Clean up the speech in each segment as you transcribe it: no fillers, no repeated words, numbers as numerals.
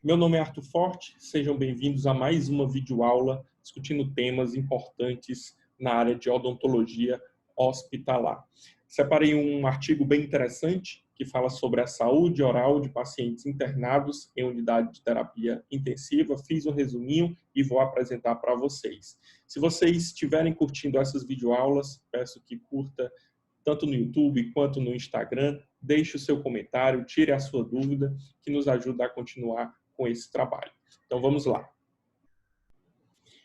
Meu nome é Arthur Forte, sejam bem-vindos a mais uma videoaula discutindo temas importantes na área de odontologia hospitalar. Separei um artigo bem interessante que fala sobre a saúde oral de pacientes internados em unidade de terapia intensiva. Fiz um resuminho e vou apresentar para vocês. Se vocês estiverem curtindo essas videoaulas, peço que curta tanto no YouTube quanto no Instagram. Deixe o seu comentário, tire a sua dúvida, que nos ajuda a continuar com esse trabalho. Então vamos lá.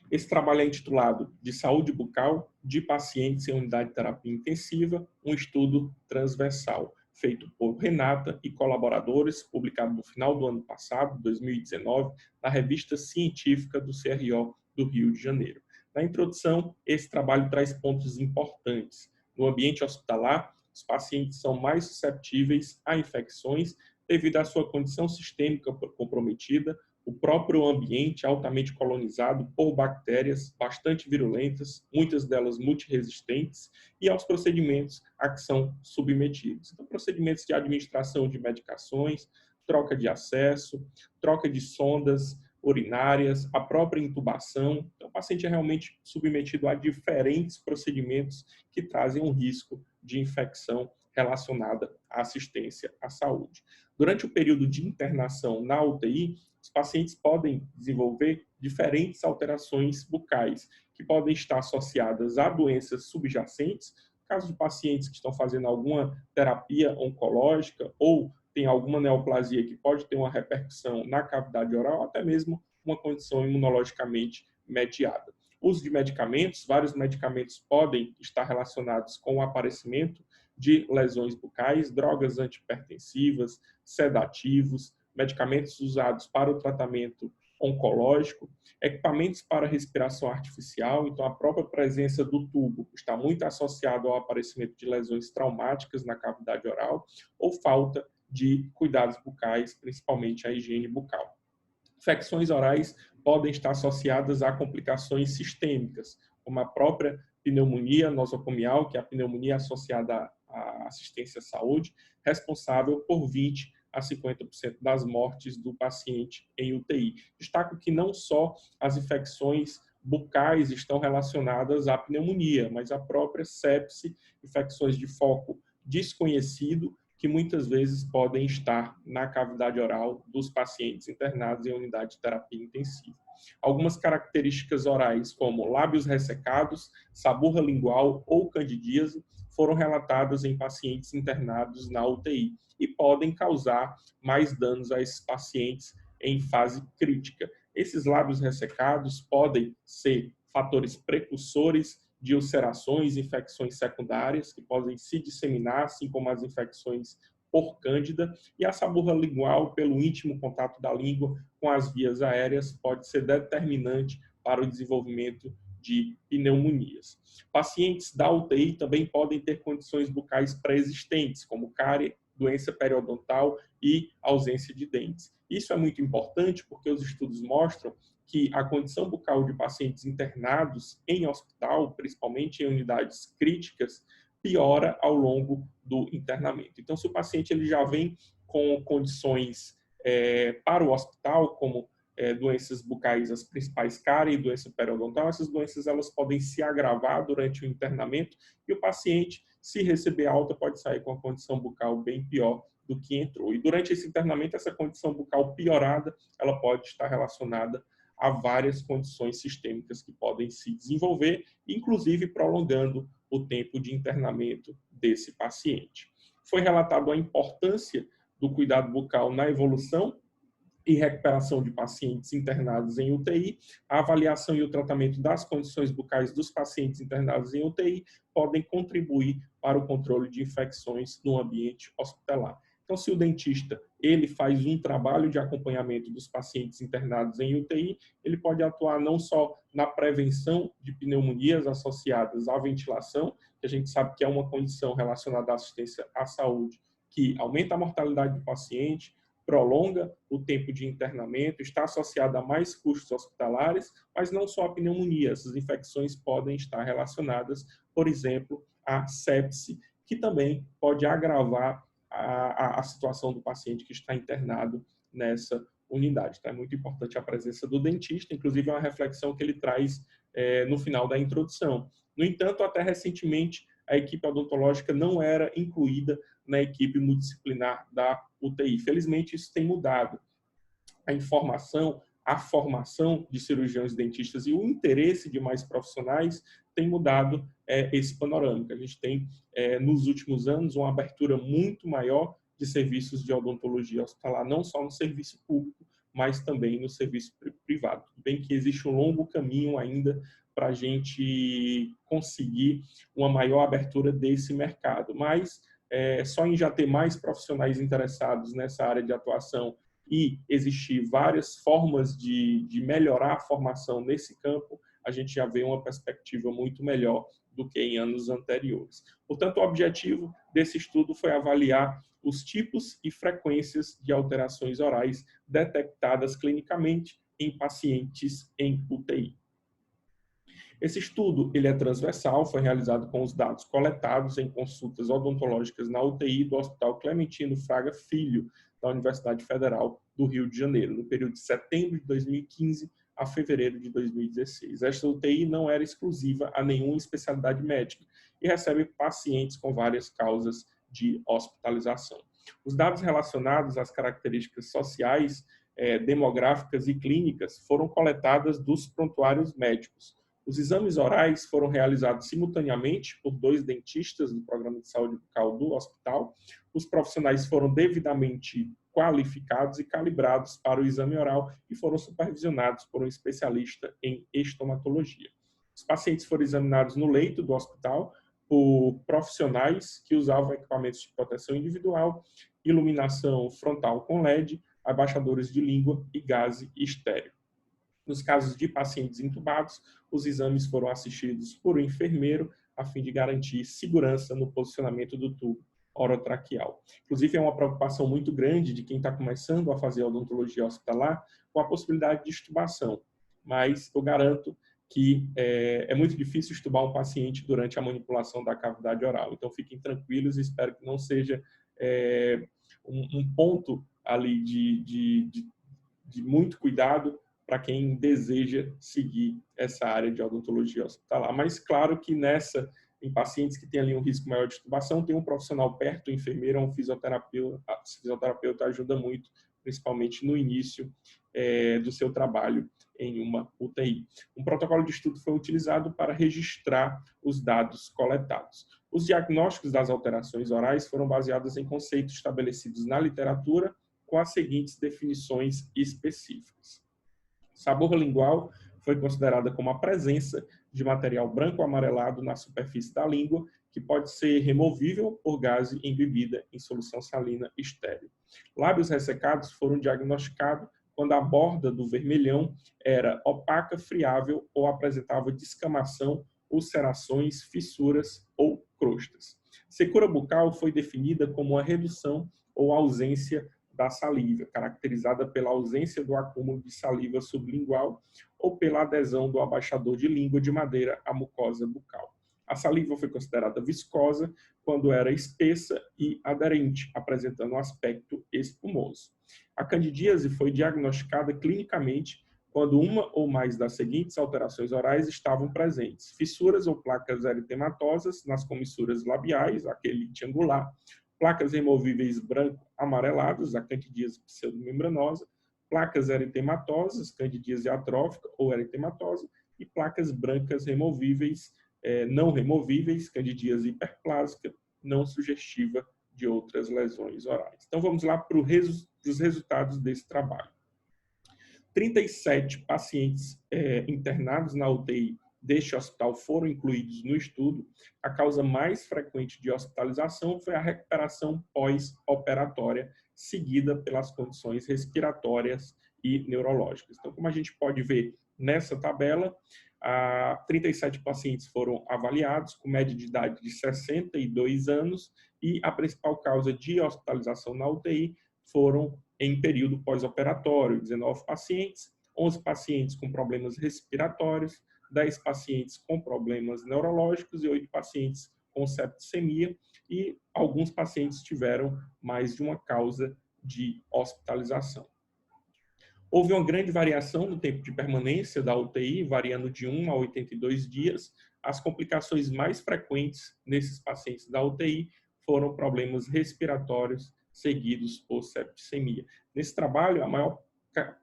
Esse trabalho é intitulado De Saúde Bucal de Pacientes em Unidade de Terapia Intensiva, um estudo transversal, feito por Renata e colaboradores, publicado no final do ano passado, 2019, na revista científica do CRO do Rio de Janeiro. Na introdução, esse trabalho traz pontos importantes. No ambiente hospitalar, os pacientes são mais suscetíveis a infecções devido à sua condição sistêmica comprometida, o próprio ambiente altamente colonizado por bactérias bastante virulentas, muitas delas multiresistentes, e aos procedimentos a que são submetidos. Então, procedimentos de administração de medicações, troca de acesso, troca de sondas urinárias, a própria intubação. Então, o paciente é realmente submetido a diferentes procedimentos que trazem um risco de infecção relacionada à assistência à saúde. Durante o período de internação na UTI, os pacientes podem desenvolver diferentes alterações bucais, que podem estar associadas a doenças subjacentes, no caso de pacientes que estão fazendo alguma terapia oncológica ou tem alguma neoplasia que pode ter uma repercussão na cavidade oral, até mesmo uma condição imunologicamente mediada. O uso de medicamentos, vários medicamentos podem estar relacionados com o aparecimento de lesões bucais, drogas antihipertensivas, sedativos, medicamentos usados para o tratamento oncológico, equipamentos para respiração artificial. Então, a própria presença do tubo está muito associada ao aparecimento de lesões traumáticas na cavidade oral ou falta de cuidados bucais, principalmente a higiene bucal. Infecções orais podem estar associadas a complicações sistêmicas, como a própria pneumonia nosocomial, que é a pneumonia associada à assistência à saúde, responsável por 20 a 50% das mortes do paciente em UTI. Destaco que não só as infecções bucais estão relacionadas à pneumonia, mas a própria sepse, infecções de foco desconhecido, que muitas vezes podem estar na cavidade oral dos pacientes internados em unidade de terapia intensiva. Algumas características orais, como lábios ressecados, saburra lingual ou candidíase, foram relatadas em pacientes internados na UTI e podem causar mais danos a esses pacientes em fase crítica. Esses lábios ressecados podem ser fatores precursores de ulcerações, infecções secundárias, que podem se disseminar, assim como as infecções por cândida, e a saburra lingual, pelo íntimo contato da língua com as vias aéreas, pode ser determinante para o desenvolvimento de pneumonias. Pacientes da UTI também podem ter condições bucais pré-existentes, como cárie, doença periodontal e ausência de dentes. Isso é muito importante porque os estudos mostram que a condição bucal de pacientes internados em hospital, principalmente em unidades críticas, piora ao longo do internamento. Então, se o paciente ele já vem com condições para o hospital, como doenças bucais, as principais cárie e doença periodontal, essas doenças elas podem se agravar durante o internamento e o paciente, se receber alta, pode sair com a condição bucal bem pior do que entrou. E durante esse internamento, essa condição bucal piorada, ela pode estar relacionada a várias condições sistêmicas que podem se desenvolver, inclusive prolongando o tempo de internamento desse paciente. Foi relatado a importância do cuidado bucal na evolução e recuperação de pacientes internados em UTI. A avaliação e o tratamento das condições bucais dos pacientes internados em UTI podem contribuir para o controle de infecções no ambiente hospitalar. Então, se o dentista ele faz um trabalho de acompanhamento dos pacientes internados em UTI, ele pode atuar não só na prevenção de pneumonias associadas à ventilação, que a gente sabe que é uma condição relacionada à assistência à saúde, que aumenta a mortalidade do paciente, prolonga o tempo de internamento, está associada a mais custos hospitalares, mas não só a pneumonia. Essas infecções podem estar relacionadas, por exemplo, à sepse, que também pode agravar a situação do paciente que está internado nessa unidade. Então, é muito importante a presença do dentista, inclusive é uma reflexão que ele traz no final da introdução. No entanto, até recentemente, a equipe odontológica não era incluída na equipe multidisciplinar da UTI. Felizmente, isso tem mudado. A informação, a formação de cirurgiões dentistas e o interesse de mais profissionais tem mudado esse panorama. A gente tem, nos últimos anos, uma abertura muito maior de serviços de odontologia hospitalar, não só no serviço público, mas também no serviço privado. Bem que existe um longo caminho ainda para a gente conseguir uma maior abertura desse mercado, mas só em já ter mais profissionais interessados nessa área de atuação e existir várias formas de melhorar a formação nesse campo, a gente já vê uma perspectiva muito melhor do que em anos anteriores. Portanto, o objetivo desse estudo foi avaliar os tipos e frequências de alterações orais detectadas clinicamente em pacientes em UTI. Esse estudo ele é transversal, foi realizado com os dados coletados em consultas odontológicas na UTI do Hospital Clementino Fraga Filho, da Universidade Federal do Rio de Janeiro, no período de setembro de 2015 a fevereiro de 2016. Esta UTI não era exclusiva a nenhuma especialidade médica e recebe pacientes com várias causas de hospitalização. Os dados relacionados às características sociais, demográficas e clínicas foram coletadas dos prontuários médicos. Os exames orais foram realizados simultaneamente por 2 dentistas do Programa de Saúde Bucal do hospital. Os profissionais foram devidamente qualificados e calibrados para o exame oral e foram supervisionados por um especialista em estomatologia. Os pacientes foram examinados no leito do hospital por profissionais que usavam equipamentos de proteção individual, iluminação frontal com LED, abaixadores de língua e gase estéreo. Nos casos de pacientes intubados, os exames foram assistidos por um enfermeiro a fim de garantir segurança no posicionamento do tubo orotraqueal. Inclusive, é uma preocupação muito grande de quem está começando a fazer odontologia hospitalar com a possibilidade de extubação, mas eu garanto que é muito difícil extubar um paciente durante a manipulação da cavidade oral. Então, fiquem tranquilos e espero que não seja um ponto ali de muito cuidado para quem deseja seguir essa área de odontologia hospitalar. Mas, claro que em pacientes que têm ali um risco maior de extubação, tem um profissional perto, um enfermeiro ou um fisioterapeuta. O fisioterapeuta ajuda muito, principalmente no início do seu trabalho em uma UTI. Um protocolo de estudo foi utilizado para registrar os dados coletados. Os diagnósticos das alterações orais foram baseados em conceitos estabelecidos na literatura, com as seguintes definições específicas. Sabor lingual foi considerada como a presença de material branco ou amarelado na superfície da língua, que pode ser removível por gase em bebida em solução salina estéril. Lábios ressecados foram diagnosticados quando a borda do vermelhão era opaca, friável ou apresentava descamação, ulcerações, fissuras ou crostas. Secura bucal foi definida como a redução ou ausência da saliva, caracterizada pela ausência do acúmulo de saliva sublingual ou pela adesão do abaixador de língua de madeira à mucosa bucal. A saliva foi considerada viscosa quando era espessa e aderente, apresentando um aspecto espumoso. A candidíase foi diagnosticada clinicamente quando uma ou mais das seguintes alterações orais estavam presentes: fissuras ou placas eritematosas nas comissuras labiais, aquele triangular, placas removíveis branco-amareladas, a candidíase pseudomembranosa, placas eritematosas, candidíase atrófica ou eritematosa, e placas brancas removíveis, não removíveis, candidíase hiperplásica, não sugestiva de outras lesões orais. Então, vamos lá para os resultados desse trabalho. 37 pacientes internados na UTI deste hospital foram incluídos no estudo. A causa mais frequente de hospitalização foi a recuperação pós-operatória, seguida pelas condições respiratórias e neurológicas. Então, como a gente pode ver nessa tabela, 37 pacientes foram avaliados, com média de idade de 62 anos, e a principal causa de hospitalização na UTI foram em período pós-operatório: 19 pacientes, 11 pacientes com problemas respiratórios, 10 pacientes com problemas neurológicos e 8 pacientes com septicemia, e alguns pacientes tiveram mais de uma causa de hospitalização. Houve uma grande variação no tempo de permanência da UTI, variando de 1 a 82 dias. As complicações mais frequentes nesses pacientes da UTI foram problemas respiratórios seguidos por septicemia. Nesse trabalho, a maior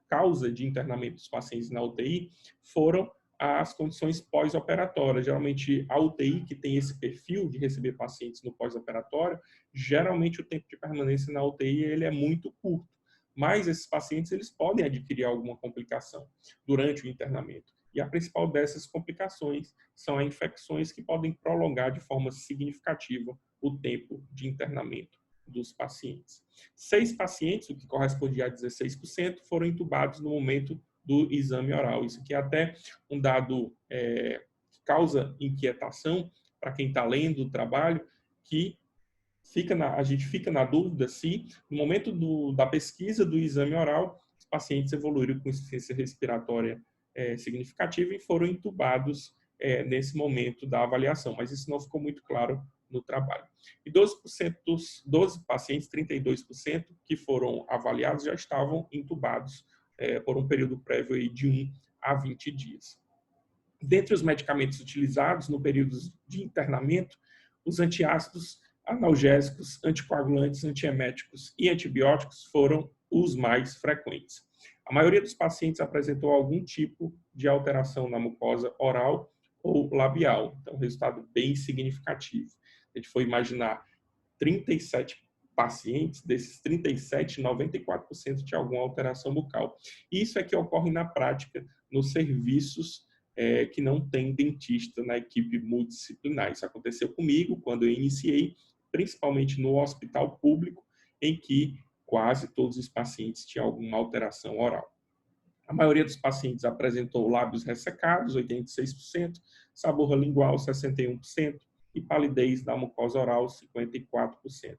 causa de internamento dos pacientes na UTI foram as condições pós-operatórias. Geralmente, a UTI, que tem esse perfil de receber pacientes no pós-operatório, geralmente o tempo de permanência na UTI ele é muito curto. Mas esses pacientes eles podem adquirir alguma complicação durante o internamento. E a principal dessas complicações são as infecções que podem prolongar de forma significativa o tempo de internamento dos pacientes. 6 pacientes, o que correspondia a 16%, foram intubados no momento do exame oral. Isso aqui é até um dado que causa inquietação para quem está lendo o trabalho, que a gente fica na dúvida se, no momento da pesquisa do exame oral, os pacientes evoluíram com insuficiência respiratória significativa e foram intubados nesse momento da avaliação, mas isso não ficou muito claro no trabalho. E 12% dos 12 pacientes, 32%, que foram avaliados já estavam intubados por um período prévio aí de 1 a 20 dias. Dentre os medicamentos utilizados no período de internamento, os antiácidos, analgésicos, anticoagulantes, antieméticos e antibióticos foram os mais frequentes. A maioria dos pacientes apresentou algum tipo de alteração na mucosa oral ou labial, então resultado bem significativo. A gente foi imaginar 37 pacientes, desses 37, 94% tinha alguma alteração bucal. Isso é que ocorre na prática nos serviços que não tem dentista na equipe multidisciplinar. Isso aconteceu comigo quando eu iniciei, principalmente no hospital público, em que quase todos os pacientes tinham alguma alteração oral. A maioria dos pacientes apresentou lábios ressecados, 86%, sabor lingual, 61%, e palidez da mucosa oral, 54%.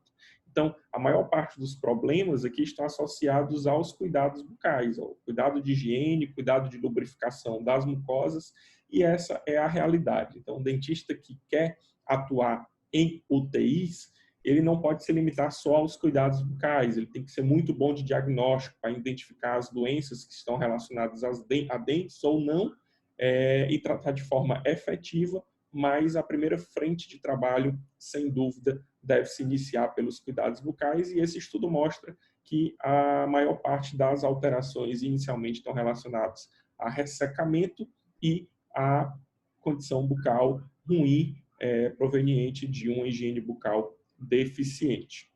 Então, a maior parte dos problemas aqui estão associados aos cuidados bucais, ao cuidado de higiene, cuidado de lubrificação das mucosas, e essa é a realidade. Então, o dentista que quer atuar em UTIs, ele não pode se limitar só aos cuidados bucais, ele tem que ser muito bom de diagnóstico para identificar as doenças que estão relacionadas a dentes ou não, e tratar de forma efetiva, mas a primeira frente de trabalho, sem dúvida, deve se iniciar pelos cuidados bucais, e esse estudo mostra que a maior parte das alterações inicialmente estão relacionadas a ressecamento e a condição bucal ruim, proveniente de uma higiene bucal deficiente.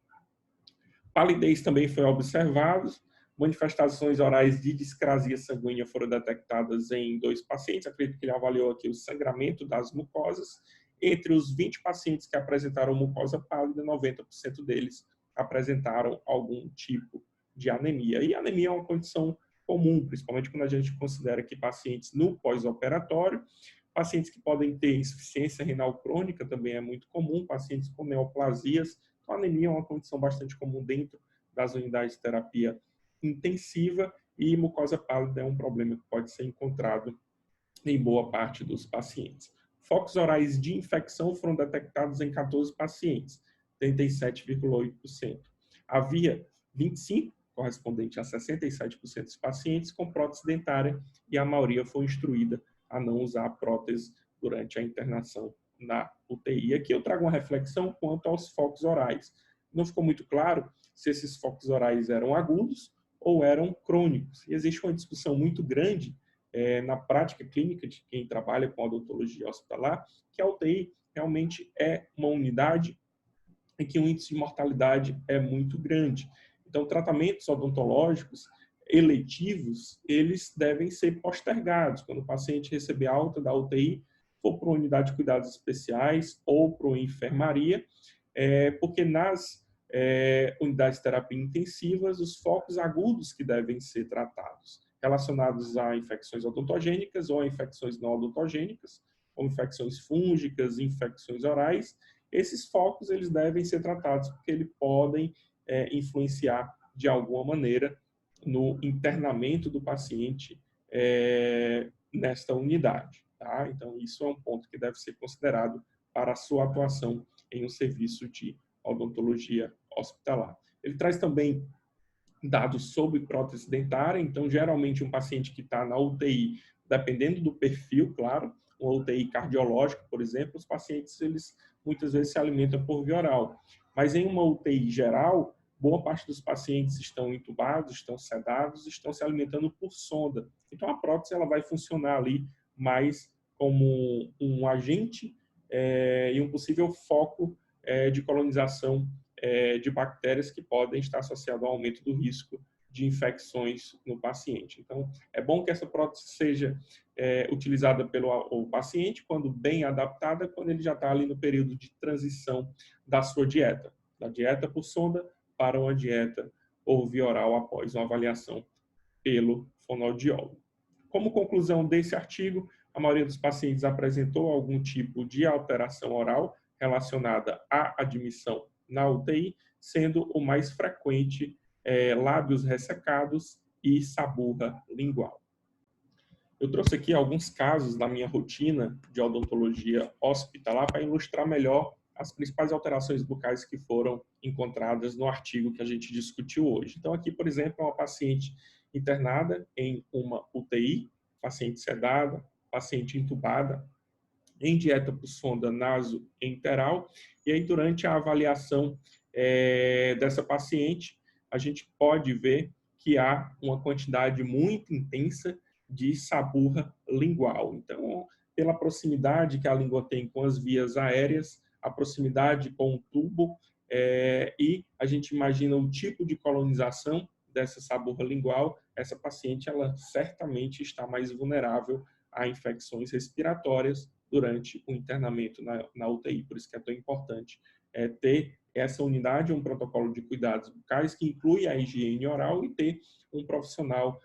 Palidez também foi observado. Manifestações orais de discrasia sanguínea foram detectadas em 2 pacientes. Acredito que ele avaliou aqui o sangramento das mucosas. Entre os 20 pacientes que apresentaram mucosa pálida, 90% deles apresentaram algum tipo de anemia. E a anemia é uma condição comum, principalmente quando a gente considera que pacientes no pós-operatório, pacientes que podem ter insuficiência renal crônica também é muito comum, pacientes com neoplasias. Então, a anemia é uma condição bastante comum dentro das unidades de terapia intensiva, e mucosa pálida é um problema que pode ser encontrado em boa parte dos pacientes. Focos orais de infecção foram detectados em 14 pacientes, 37,8%. Havia 25, correspondente a 67% dos pacientes, com prótese dentária, e a maioria foi instruída a não usar prótese durante a internação na UTI. Aqui eu trago uma reflexão quanto aos focos orais. Não ficou muito claro se esses focos orais eram agudos ou eram crônicos. E existe uma discussão muito grande na prática clínica de quem trabalha com odontologia hospitalar, que a UTI realmente é uma unidade em que o índice de mortalidade é muito grande. Então, tratamentos odontológicos eletivos, eles devem ser postergados. Quando o paciente receber alta da UTI, for para uma unidade de cuidados especiais ou para uma enfermaria, porque nas unidades de terapia intensivas, os focos agudos que devem ser tratados, relacionados a infecções odontogênicas ou a infecções não odontogênicas, como infecções fúngicas, infecções orais, esses focos eles devem ser tratados porque eles podem influenciar de alguma maneira no internamento do paciente nesta unidade. Tá? Então, isso é um ponto que deve ser considerado para a sua atuação em um serviço de odontologia hospitalar. Ele traz também dados sobre prótese dentária. Então, geralmente, um paciente que está na UTI, dependendo do perfil, claro, uma UTI cardiológica, por exemplo, os pacientes, eles muitas vezes se alimentam por via oral. Mas em uma UTI geral, boa parte dos pacientes estão entubados, estão sedados, estão se alimentando por sonda. Então, a prótese ela vai funcionar ali mais como um agente e um possível foco de colonização de bactérias que podem estar associadas ao aumento do risco de infecções no paciente. Então, é bom que essa prótese seja utilizada pelo paciente quando bem adaptada, quando ele já está ali no período de transição da sua dieta, da dieta por sonda para uma dieta por via oral após uma avaliação pelo fonoaudiólogo. Como conclusão desse artigo, a maioria dos pacientes apresentou algum tipo de alteração oral relacionada à admissão na UTI, sendo o mais frequente lábios ressecados e saburra lingual. Eu trouxe aqui alguns casos da minha rotina de odontologia hospitalar para ilustrar melhor as principais alterações bucais que foram encontradas no artigo que a gente discutiu hoje. Então, aqui, por exemplo, é uma paciente internada em uma UTI, paciente sedada, paciente entubada, em dieta por sonda nasoenteral, e aí durante a avaliação dessa paciente, a gente pode ver que há uma quantidade muito intensa de saburra lingual. Então, pela proximidade que a língua tem com as vias aéreas, a proximidade com o tubo, e a gente imagina o tipo de colonização dessa saburra lingual, essa paciente ela certamente está mais vulnerável a infecções respiratórias durante o internamento na UTI. Por isso que é tão importante ter essa unidade, um protocolo de cuidados bucais que inclui a higiene oral e ter um profissional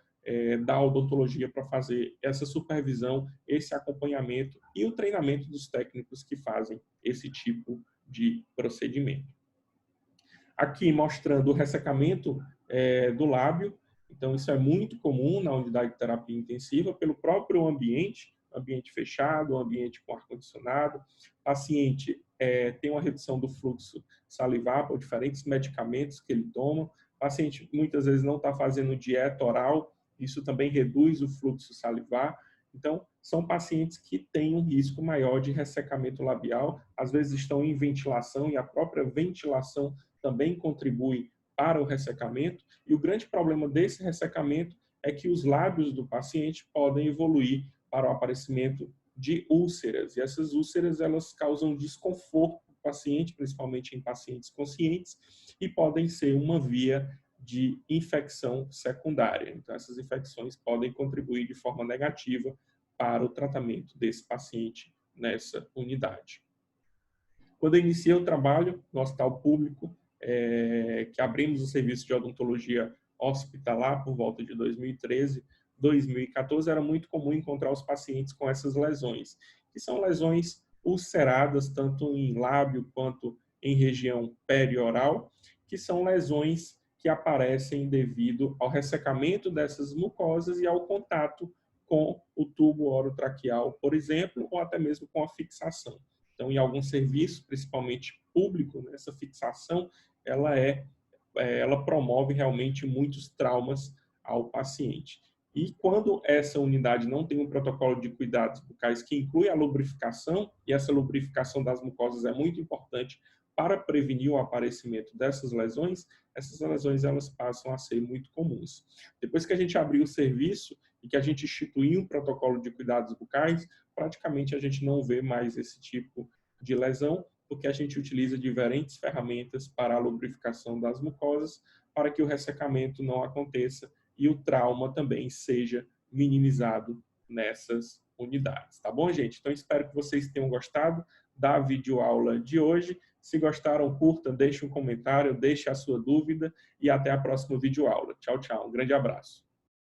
da odontologia para fazer essa supervisão, esse acompanhamento e o treinamento dos técnicos que fazem esse tipo de procedimento. Aqui mostrando o ressecamento do lábio. Então, isso é muito comum na unidade de terapia intensiva, pelo próprio ambiente fechado, ambiente com ar-condicionado. O paciente tem uma redução do fluxo salivar por diferentes medicamentos que ele toma. O paciente muitas vezes não está fazendo dieta oral, isso também reduz o fluxo salivar. Então, são pacientes que têm um risco maior de ressecamento labial, às vezes estão em ventilação e a própria ventilação também contribui para o ressecamento. E o grande problema desse ressecamento é que os lábios do paciente podem evoluir para o aparecimento de úlceras. E essas úlceras elas causam desconforto para o paciente, principalmente em pacientes conscientes, e podem ser uma via de infecção secundária. Então, essas infecções podem contribuir de forma negativa para o tratamento desse paciente nessa unidade. Quando eu iniciei o trabalho no hospital público, que abrimos o serviço de odontologia hospitalar por volta de 2013, 2014, era muito comum encontrar os pacientes com essas lesões, que são lesões ulceradas, tanto em lábio quanto em região perioral, que são lesões que aparecem devido ao ressecamento dessas mucosas e ao contato com o tubo orotraqueal, por exemplo, ou até mesmo com a fixação. Então, em algum serviço, principalmente público, essa fixação ela promove realmente muitos traumas ao paciente. E quando essa unidade não tem um protocolo de cuidados bucais que inclui a lubrificação, e essa lubrificação das mucosas é muito importante para prevenir o aparecimento dessas lesões, essas lesões elas passam a ser muito comuns. Depois que a gente abriu o serviço e que a gente instituiu um protocolo de cuidados bucais, praticamente a gente não vê mais esse tipo de lesão, porque a gente utiliza diferentes ferramentas para a lubrificação das mucosas, para que o ressecamento não aconteça e o trauma também seja minimizado nessas unidades. Tá bom, gente? Então, espero que vocês tenham gostado da videoaula de hoje. Se gostaram, curta, deixe um comentário, deixe a sua dúvida e até a próxima videoaula. Tchau, tchau. Um grande abraço.